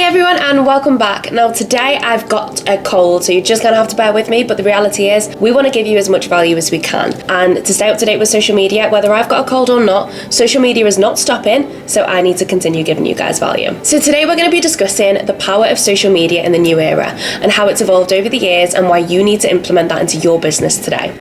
everyone, and welcome back. Now today I've got a cold, so you're just gonna have to bear with me, but the reality is we want to give you as much value as we can. And to stay up to date with social media, whether I've got a cold or not, social media is not stopping, so I need to continue giving you guys value. So today we're going to be discussing the power of social media in the new era and how it's evolved over the years and why you need to implement that into your business today.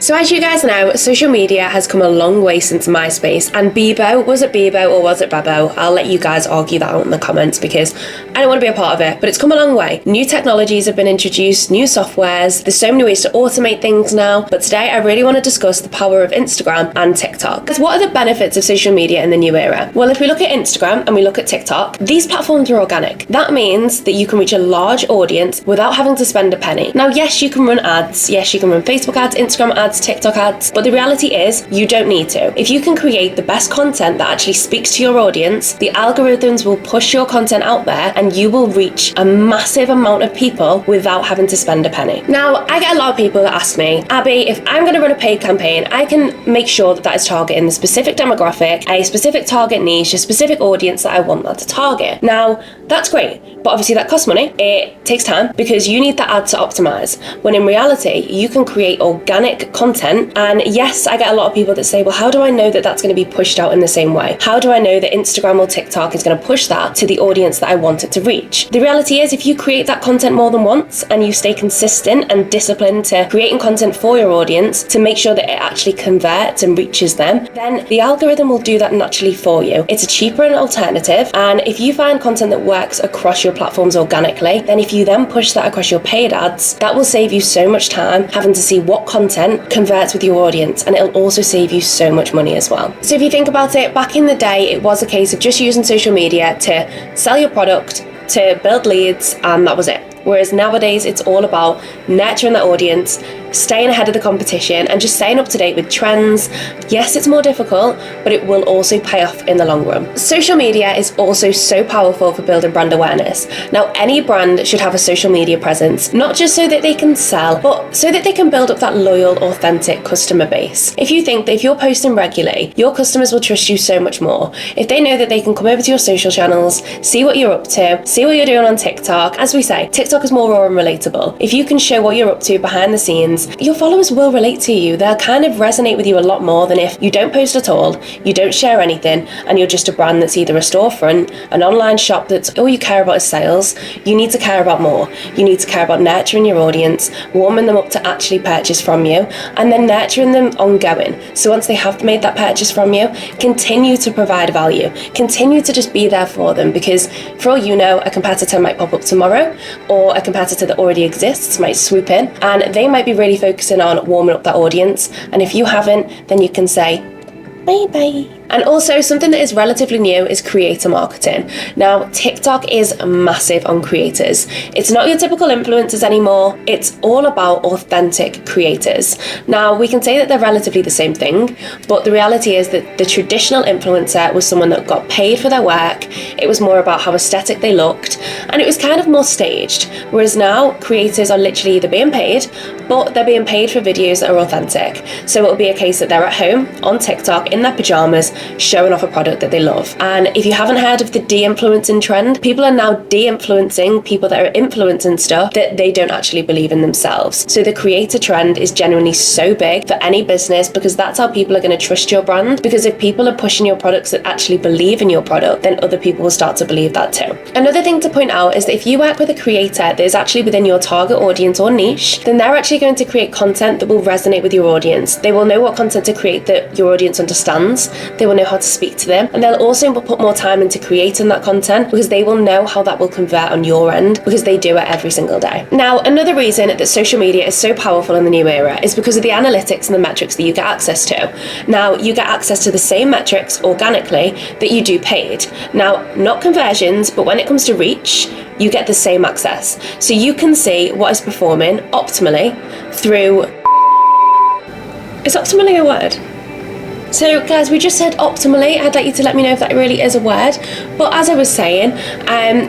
So as you guys know, social media has come a long way since MySpace, and Bebo, was it Bebo or was it Bebo? I'll let you guys argue that out in the comments because I don't want to be a part of it, but it's come a long way. New technologies have been introduced, new softwares, there's so many ways to automate things now, but today I really want to discuss the power of Instagram and TikTok. What are the benefits of social media in the new era? Well, if we look at Instagram and we look at TikTok, these platforms are organic. That means that you can reach a large audience without having to spend a penny. Now, yes, you can run ads, yes, you can run Facebook ads, Instagram ads, TikTok ads, but the reality is you don't need to. If you can create the best content that actually speaks to your audience, the algorithms will push your content out there and you will reach a massive amount of people without having to spend a penny. Now, I get a lot of people that ask me, Abby, if I'm going to run a paid campaign, I can make sure that is targeting the specific demographic, a specific target niche, a specific audience that I want that to target. Now, that's great, but obviously that costs money. It takes time because you need the ad to optimize, when in reality, you can create organic content. And yes, I get a lot of people that say, well, how do I know that that's going to be pushed out in the same way? How do I know that Instagram or TikTok is going to push that to the audience that I want it to reach? The reality is, if you create that content more than once and you stay consistent and disciplined to creating content for your audience to make sure that it actually converts and reaches them, then the algorithm will do that naturally for you. It's a cheaper alternative. And if you find content that works across your platforms organically, then if you then push that across your paid ads, that will save you so much time having to see what content converts with your audience, and it'll also save you so much money as well. So if you think about it, back in the day, it was a case of just using social media to sell your product, to build leads, and that was it. Whereas nowadays, it's all about nurturing that audience, staying ahead of the competition, and just staying up to date with trends. Yes, it's more difficult, but it will also pay off in the long run. Social media is also so powerful for building brand awareness. Now, any brand should have a social media presence, not just so that they can sell, but so that they can build up that loyal, authentic customer base. If you think that if you're posting regularly, your customers will trust you so much more. If they know that they can come over to your social channels, see what you're up to, see what you're doing on TikTok. As we say, TikTok is more raw and relatable. If you can show what you're up to behind the scenes, your followers will relate to you. They'll kind of resonate with you a lot more than if you don't post at all, you don't share anything, and you're just a brand that's either a storefront, an online shop that's all you care about is sales. You need to care about more. You need to care about nurturing your audience, warming them up to actually purchase from you, and then nurturing them ongoing. So once they have made that purchase from you, continue to provide value. Continue to just be there for them, because for all you know, a competitor might pop up tomorrow, or a competitor that already exists might swoop in, and they might be really focusing on warming up that audience. And if you haven't, then you can say bye bye. And also, something that is relatively new is creator marketing. Now, TikTok is massive on creators. It's not your typical influencers anymore. It's all about authentic creators. Now, we can say that they're relatively the same thing, but the reality is that the traditional influencer was someone that got paid for their work. It was more about how aesthetic they looked, and it was kind of more staged. Whereas now, creators are literally either being paid, but they're being paid for videos that are authentic. So it'll be a case that they're at home on TikTok in their pajamas, showing off a product that they love. And if you haven't heard of the de-influencing trend, people are now de-influencing people that are influencing stuff that they don't actually believe in themselves. So the creator trend is genuinely so big for any business, because that's how people are going to trust your brand. Because if people are pushing your products that actually believe in your product, then other people will start to believe that too. Another thing to point out is that if you work with a creator that is actually within your target audience or niche, then they're actually going to create content that will resonate with your audience. They will know what content to create that your audience understands. They will know how to speak to them, and they'll also put more time into creating that content, because they will know how that will convert on your end, because they do it every single day. Now, another reason that social media is so powerful in the new era is because of the analytics and the metrics that you get access to. Now, you get access to the same metrics organically that you do paid. Now, not conversions, but when it comes to reach, you get the same access. So you can see what is performing optimally through... Is optimally a word? So guys, we just said optimally. I'd like you to let me know if that really is a word. But as I was saying,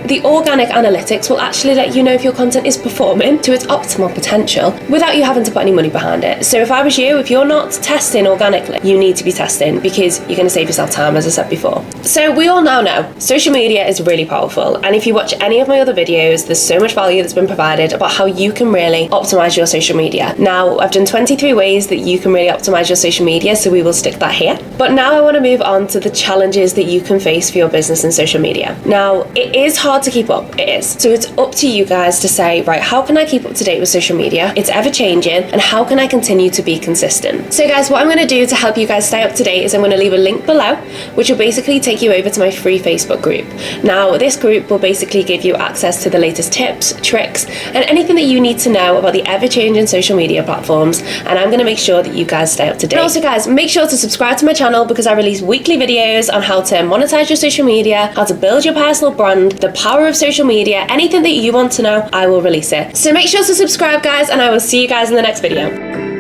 the organic analytics will actually let you know if your content is performing to its optimal potential without you having to put any money behind it. So if I was you, if you're not testing organically, you need to be testing because you're going to save yourself time, as I said before. So we all now know social media is really powerful. And if you watch any of my other videos, there's so much value that's been provided about how you can really optimize your social media. Now, I've done 23 ways that you can really optimize your social media, so we will stick that here. But now I want to move on to the challenges that you can face for your business and social media. Now, it is hard to keep up, it is. So it's up to you guys to say, right, how can I keep up to date with social media? It's ever changing, and how can I continue to be consistent? So guys, what I'm going to do to help you guys stay up to date is I'm going to leave a link below, which will basically take you over to my free Facebook group. Now, this group will basically give you access to the latest tips, tricks, and anything that you need to know about the ever-changing social media platforms, and I'm going to make sure that you guys stay up to date. And also guys, make sure to subscribe to my channel because I release weekly videos on how to monetize your social media, how to build your personal brand, the power of social media, anything that you want to know, I will release it. So make sure to subscribe guys, and I will see you guys in the next video.